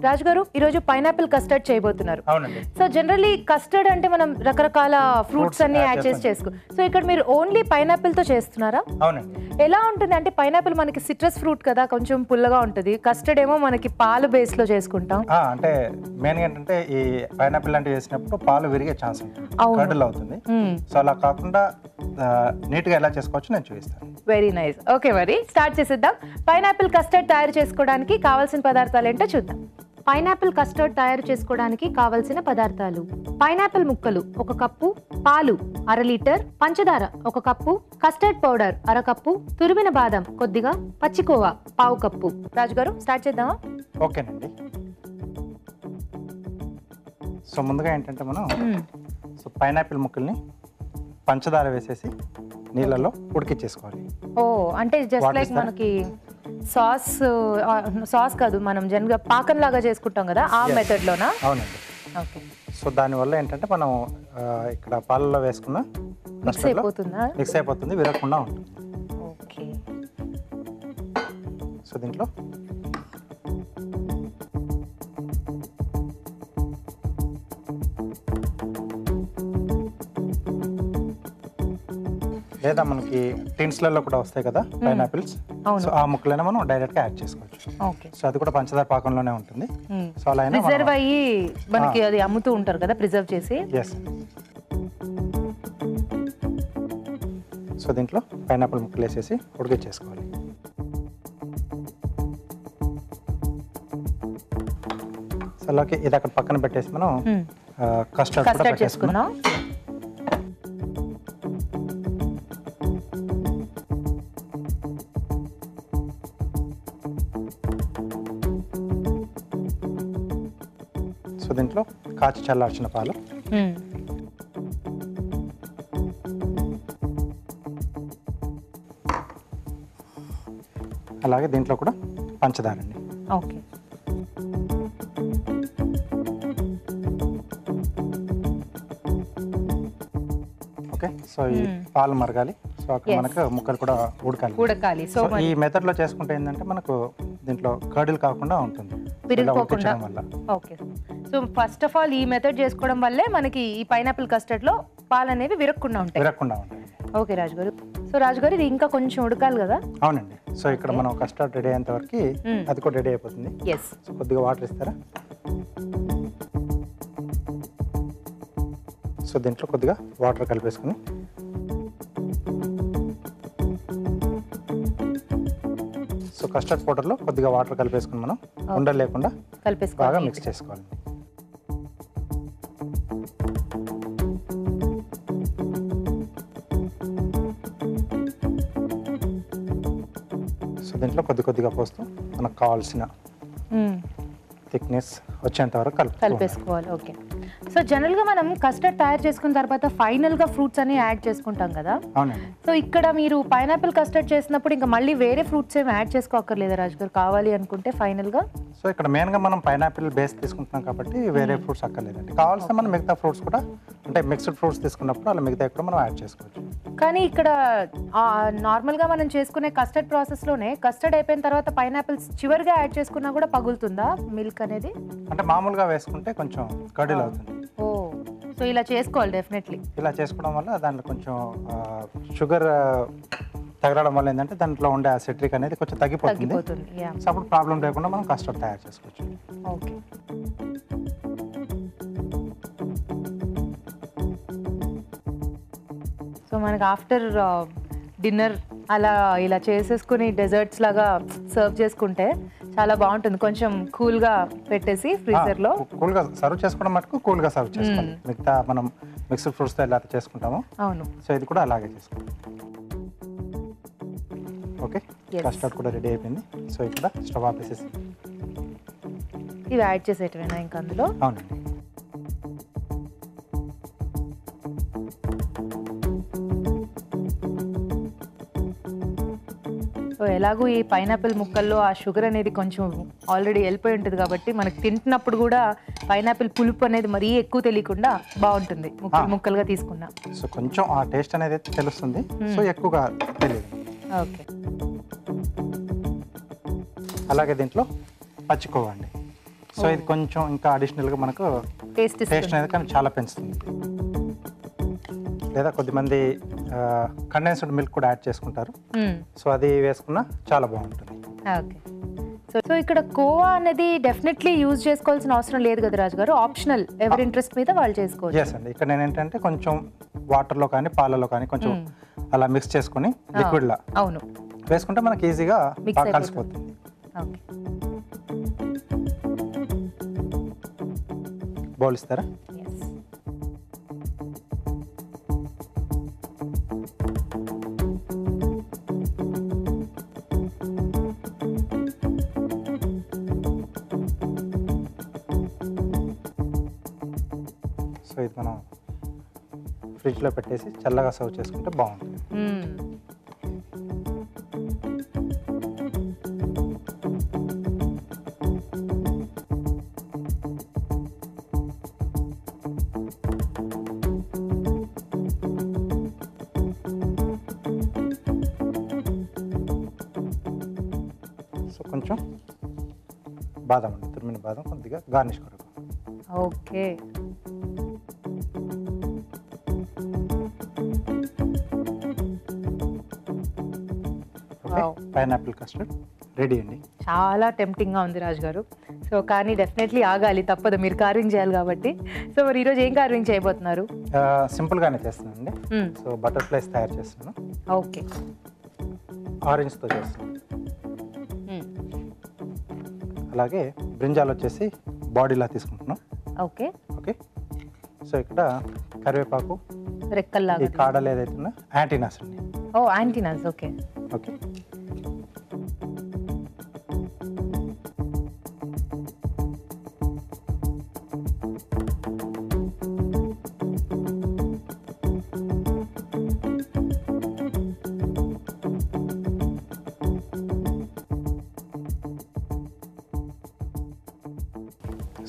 రాజు గారు ఈ రోజు పైనాపిల్ కస్టర్డ్ చేయబోతున్నారు. అవునండి. సో జనరల్లీ కస్టర్డ్ అంటే మనం రకరకాల ఫ్రూట్స్ అన్ని యాడ్ చేసి చేసుకో. సో ఇక్కడ మీరు ఓన్లీ పైనాపిల్ తో చేస్తున్నారా? అవునండి. ఎలా ఉంటుంది అంటే పైనాపిల్ మనకి సిట్రస్ ఫ్రూట్ కదా, కొంచెం పుల్లగా ఉంటుంది. కస్టర్డ్ ఏమో మనకి పాలు బేస్ లో చేసుకుంటాం. అంటే మెయిన్ ఏంటంటే ఈ పైనాపిల్ లాంటివి వేసినప్పుడు పాలు విరిగే ఛాన్స్ ఉంటుంది, కర్డల్ అవుతుంది. సో అలా కాకుండా నీట్ గా ఎలా చేసుకోవచ్చు నేను చూపిస్తాను. Very nice. ఓకే, మరి స్టార్ట్ చేసేద్దాం. పైనాపిల్ కస్టర్డ్ తయారు చేసుకోవడానికి కావాల్సిన పదార్థాలు ఏంటో చూద్దాం. పైనాపిల్ కస్టర్డ్ తయారు చేసుకోవడానికి కావలసిన పదార్థాలు: పైనాపిల్ ముక్కలు 1 కప్పు, పాలు 1/2 లీటర్, పంచదార 1 కప్పు, కస్టర్డ్ పౌడర్ 1/2 కప్పు, తురిమిన బాదం కొద్దిగా, పచ్చికోవా 1/2 కప్పు. రాజు గారు స్టార్ట్ చేద్దామా? ఓకేనండి. సో ముందుగా ఏంటంటే మనం పైనాపిల్ ముక్కల్ని పంచదార వేసేసి నీళ్ళలో ఉడికించేసుకోవాలి. ఓ, అంటే జస్ట్ లైక్ మనకి సాస్ కాదు, మనం జనరల్గా పాకం లాగా చేసుకుంటాం కదా, ఆ మెథడ్ లోనా? అవునండి. ఓకే. సో దానివల్ల ఏంటంటే మనం ఇక్కడ పాలలో వేసుకున్న మిక్స్ అయిపోతుంది, విరగకుండా ఉంటుంది. ఓకే. సో దీంట్లో లేదా మనకి టిన్స్లలో కూడా వస్తాయి కదా పైనాపిల్స్, సో ఆ ముక్కలైనా మనం డైరెక్ట్ గా యాడ్ చేసుకోవచ్చు. ఓకే. సో అది కూడా పంచదార పాకంలోనే ఉంటుంది. సో అలా ప్రిజర్వ్ అయ్యి మనకి అది అమ్ముతూ ఉంటారు కదా, ప్రిజర్వ్ చేసి. ఎస్. సో దీంట్లో పైనాపిల్ ముక్కలు వేసేసి ఉడికించేసుకోవాలి. సో అలాగే ఇది అక్కడ పక్కన పెట్టేసి మనం కస్టర్డ్ చేసుకుందాం. సో దీంట్లో కాచి చల్లార్చిన పాలు, అలాగే దీంట్లో కూడా పంచదార అండి. ఓకే. ఓకే. సో ఈ పాలు మరగాలి. సో అక్కడ మనకు ముక్కలు కూడా ఉడకాలి. సో ఈ మెథడ్ లో చేసుకుంటే ఏంటంటే మనకు దీంట్లో కర్డిల్ కాకుండా ఉంటుంది, విరిగిపోకుండా. Okay. So first of all ఈ మెథడ్ చేసుకోవడం వల్లే మనకి ఈ పైనాపిల్ కస్టర్డ్ లో పాలు అనేవి విరగకుండా ఉంటాయి. ఓకే రాజు గారు. సో రాజు గారు ఇది ఇంకా కొంచెం ఉడకాలి కదా? అవునండి. సో ఇక్కడ మనం కస్టర్డ్ రెడీ అయ్యేంత వరకు అది కూడా రెడీ అయిపోతుంది. సో కొద్దిగా వాటర్ ఇస్తారా? సో దీంట్లో కొద్దిగా వాటర్ కలిపేసుకుని సో కస్టర్డ్ పౌడర్లో కొద్దిగా వాటర్ కలిపేసుకుని మనం ఉండలు లేకుండా బాగా మిక్స్ చేసుకోవాలి. సో దీంట్లో కొద్దిగా పోస్తూ మనకు కావాల్సిన థిక్నెస్ వచ్చేంత వరకు కలిపేసుకోవాలి. ఓకే. సో జనరల్ గా మనం కస్టర్డ్ తయారు చేసుకున్న తర్వాత ఫైనల్ గా ఫ్రూట్స్ అన్ని యాడ్ చేసుకుంటాం కదా. సో ఇక్కడ మీరు పైనాపిల్ కస్టర్డ్ చేసినప్పుడు ఇంకా మళ్ళీ వేరే ఫ్రూట్స్ ఏమి యాడ్ చేసుకోక్కర్లేదా రాజు గారు, కావాలి అనుకుంటే ఫైనల్ గా? సో ఇక్కడ మెయిన్ గా మనం పైనాపిల్ బేస్ తీసుకుంటున్నాం కాబట్టి వేరే ఫ్రూట్స్ అక్కర్లేదండి. కావాల్సిన మనం మిగతా ఫ్రూట్స్ కూడా, అంటే మిక్స్డ్ ఫ్రూట్స్ తీసుకున్నప్పుడు అలా మిగతా కూడా మనం యాడ్ చేసుకోవచ్చు. కానీ ఇక్కడ నార్మల్ గా మనం చేసుకునే కస్టర్డ్ ప్రాసెస్ లోనే కస్టర్డ్ అయిపోయిన తర్వాత పైనాపిల్స్ చివరిగా యాడ్ చేసుకున్నా కూడా పగులుతుందా మిల్క్ అనేది? అంటే మామూలుగా వేసుకుంటే కొంచెం కర్డిల్ అవుతుంది. ఓ, సో ఇలా చేసుకోవాలి డెఫినెట్లీ. ఇలా చేసుకోవడం వల్ల దాంట్లో కొంచెం షుగర్ తగలడం వల్ల ఏంటంటే దాంట్లో ఉండే సిట్రిక్ అనేది కొంచెం తగ్గిపోతుంది. సో అప్పుడు ప్రాబ్లం లేకుండా మనం కస్టర్డ్ తయారు చేసుకోవచ్చు. ఓకే. సో మనకి ఆఫ్టర్ డిన్నర్ అలా ఇలా చేసేసుకుని డెజర్ట్స్ లాగా సర్వ్ చేసుకుంటే చాలా బాగుంటుంది. కొంచెం కూల్గా పెట్టేసి ఫ్రీజర్లో కూల్గా సర్వ్ చేసుకోవడం మటుకు కూల్గా సర్వ్ చేసుకోవాలి. మిగతా మనం మిక్స్డ్ ఫ్రూట్స్తో ఎలా చేసుకుంటాము, అవును, సో ఇది కూడా అలాగే చేసుకోవాలి. ఓకే. కస్టర్డ్ కూడా రెడీ అయిపోయింది. సో ఇక్కడ స్టవ్ ఆపేసేసి ఇవి యాడ్ చేసేటివేనా ఇంకా అందులో? అవునండి. సో ఎలాగో ఈ పైనాపిల్ ముక్కల్లో ఆ షుగర్ అనేది కొంచెం ఆల్రెడీ వెళ్ళిపోయి ఉంటుంది కాబట్టి మనకి తింటున్నప్పుడు కూడా పైనాపిల్ పులుపు అనేది మరీ ఎక్కువ తెలియకుండా బాగుంటుంది ముక్కలుగా తీసుకున్నా. సో కొంచెం ఆ టేస్ట్ అనేది తెలుస్తుంది, సో ఎక్కువగా తెలియదు. ఓకే. అలాగే దీంట్లో పచ్చికోవా అండి. సో ఇది కొంచెం ఇంకా అడిషనల్గా మనకు టేస్ట్ టేస్ట్ అనేది కానీ చాలా పెంచుతుంది. లేదా కొద్దిమంది కండెన్స్డ్ మిల్క్ కూడా యాడ్ చేసుకుంటారు. సో అది వేసుకున్నా చాలా బాగుంటుంది. ఓకే. సో ఇక్కడ కోవా అనేది డెఫినెట్లీ యూజ్ చేసుకోవాల్సిన అవసరం లేదు కదా రాజు గారు, ఆప్షనల్, ఎవరి ఇంట్రెస్ట్ మీద వాళ్ళు చేసుకోవచ్చు. ఎస్ అండి. ఇక్కడ నేను ఏంటంటే కొంచెం వాటర్లో కానీ పాలలో కానీ కొంచెం అలా మిక్స్ చేసుకుని లిక్విడ్లా అవును వేసుకుంటే మనకి ఈజీగా కలిసిపోతుంది. ఓకే. బౌల్ ఇస్తారా? సో ఇది మనం ఫ్రిడ్జ్లో పెట్టేసి చల్లగా సర్వ్ చేసుకుంటే బాగుంటుంది. సో కొంచెం బాదం అండి, తురిమిన బాదం కొద్దిగా గార్నిష్ కొరకు. ఓకే. పైనాపిల్ కస్టర్డ్ రెడీ అండి. చాలా టెంప్టింగ్గా ఉంది రాజు గారు. సో కానీ డెఫినెట్లీ ఆగాలి, తప్పదు, మీరు కార్వింగ్ చేయాలి కాబట్టి. సో మరి ఈరోజు ఏం కార్వింగ్ చేయబోతున్నారు? సింపుల్గానే చేస్తున్నానండి. సో బటర్ఫ్లైస్ తయారు చేస్తున్నాను. ఓకే. ఆరెంజ్తో చేస్తున్నాను. అలాగే బ్రింజాల్ వచ్చేసి బాడీలా తీసుకుంటున్నాం. ఓకే. ఓకే. సో ఇక్కడ కరివేపాకు, రెక్కల్లాగా, ఈ కాడలు ఏదైతే ఉన్నా యాంటీనాస్ అండి. ఓ యాంటీనాస్. ఓకే. ఓకే.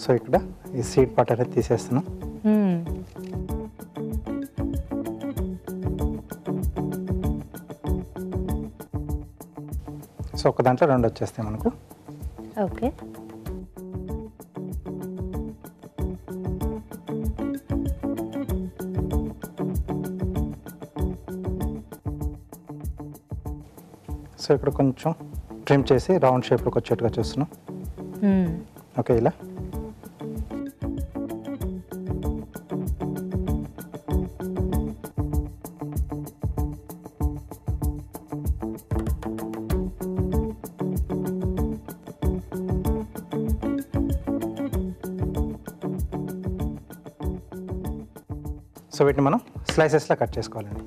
సో ఇక్కడ ఈ సీడ్ పార్ట్ అనేది తీసేస్తున్నాం. సో ఒక దాంట్లో రెండు వచ్చేస్తాయి మనకు. ఓకే. సో ఇక్కడ కొంచెం ట్రిమ్ చేసి రౌండ్ షేప్లోకి వచ్చేట్టుగా చూస్తున్నాం. ఓకే. ఇలా సో వీటిని మనం స్లైసెస్లా కట్ చేసుకోవాలండి.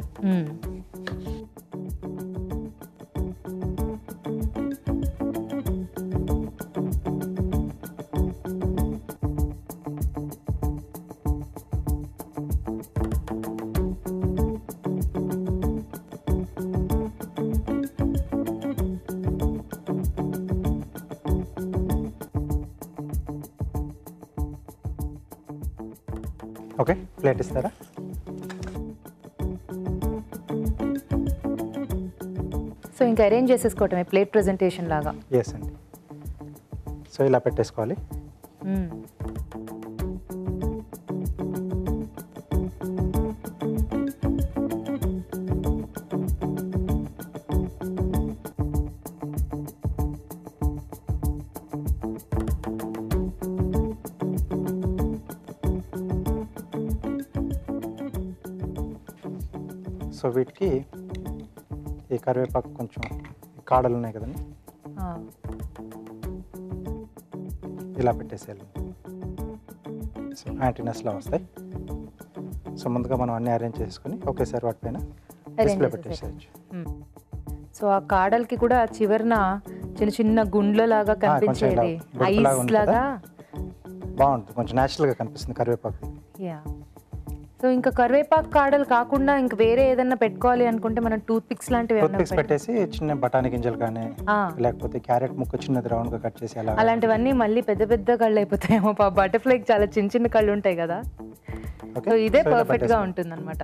ఓకే. ప్లేట్ ఇస్తారా? సో ఇంకా అరేంజ్ చేసేసుకోవటమే ప్లేట్ ప్రెజెంటేషన్ లాగా. ఎస్ అండి. సో ఇలా పెట్టేసుకోవాలి. సో వీటికి ఈ కరివేపాకు కొంచెం కాడలు ఉన్నాయి కదండి, ఇలా పెట్టేసేయాలి. సో యాంటీనస్లా వస్తాయి. సో ముందుగా మనం అన్ని అరేంజ్ చేసుకుని ఒకేసారి వాటిపైన డిస్ప్లే పెట్టేసేయచ్చు. సో ఆ కాడలకి కూడా చివరిన చిన్న చిన్న గుండ్ల లాగా కనిపించేది, ఐస్ లాగా బాగుంటుంది, కొంచెం న్యాచురల్గా కనిపిస్తుంది కరివేపాకు. యా. సో ఇంకా కరివేపాకు కాడలు కాకుండా ఇంకా వేరే ఏదైనా పెట్టుకోవాలి అనుకుంటే మనం టూత్ పిక్స్ లాంటివి పెట్టేసి చిన్న బఠానీ గింజలు కానీ లేకపోతే క్యారెట్ ముక్క చిన్నది రౌండ్ గా కట్ చేసి అలాంటివన్నీ మళ్ళీ పెద్ద పెద్ద కళ్ళు అయిపోతాయేమో. బటర్ఫ్లైకి చాలా చిన్న చిన్న కళ్ళు ఉంటాయి కదా. సో ఇదే పర్ఫెక్ట్ గా ఉంటుంది అనమాట.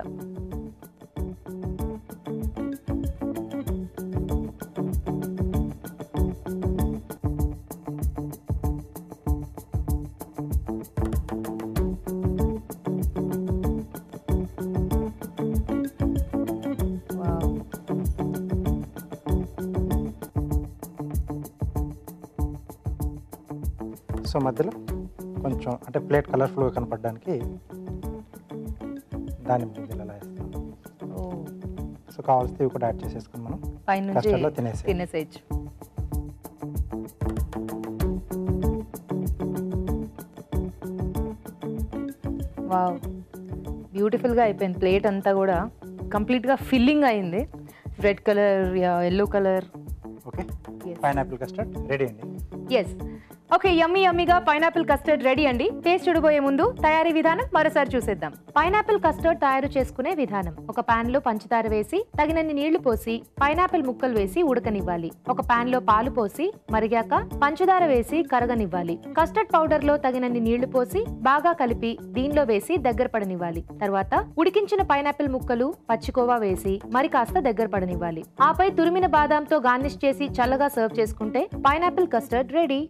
సో మధ్యలో కొంచెం అంటే ప్లేట్ కలర్ఫుల్గా కనపడడానికి దానిమ్మ గింజలు అలా వేస్తాం. సో కావాల్సి ఇవి కూడా యాడ్ చేసేసుకుని మనం పైనుంచి కస్టర్డ్లో తినేసేయచ్చు. వావ్, బ్యూటిఫుల్గా అయిపోయింది. ప్లేట్ అంతా కూడా కంప్లీట్గా ఫిల్లింగ్ అయింది. Red colour, yellow colour. Okay, pineapple custard ready అండి. ఎస్, ఓకే, యమ్మీ యమ్మీగా పైనాపిల్ కస్టర్డ్ రెడీ అండి. టేస్ట్ చూడబోయే ముందు తయారీ విధానం మరోసారి చూసేద్దాం. పైనాపిల్ కస్టర్డ్ తయారు చేసుకునే విధానం: ఒక పాన్ లో పంచదార వేసి తగినన్ని నీళ్లు పోసి పైనాపిల్ ముక్కలు వేసి ఉడకనివ్వాలి. ఒక పాన్ లో పాలు పోసి మరిగాక పంచదార వేసి కరగనివ్వాలి. కస్టర్డ్ పౌడర్ లో తగినన్ని నీళ్లు పోసి బాగా కలిపి దీనిలో వేసి దగ్గర పడనివ్వాలి. తర్వాత ఉడికించిన పైనాపిల్ ముక్కలు, పచ్చికోవా వేసి మరి కాస్త దగ్గర పడనివ్వాలి. ఆపై తురిమిన బాదాంతో గార్నిష్ చేసి చల్లగా సర్వ్ చేసుకుంటే పైనాపిల్ కస్టర్డ్ రెడీ.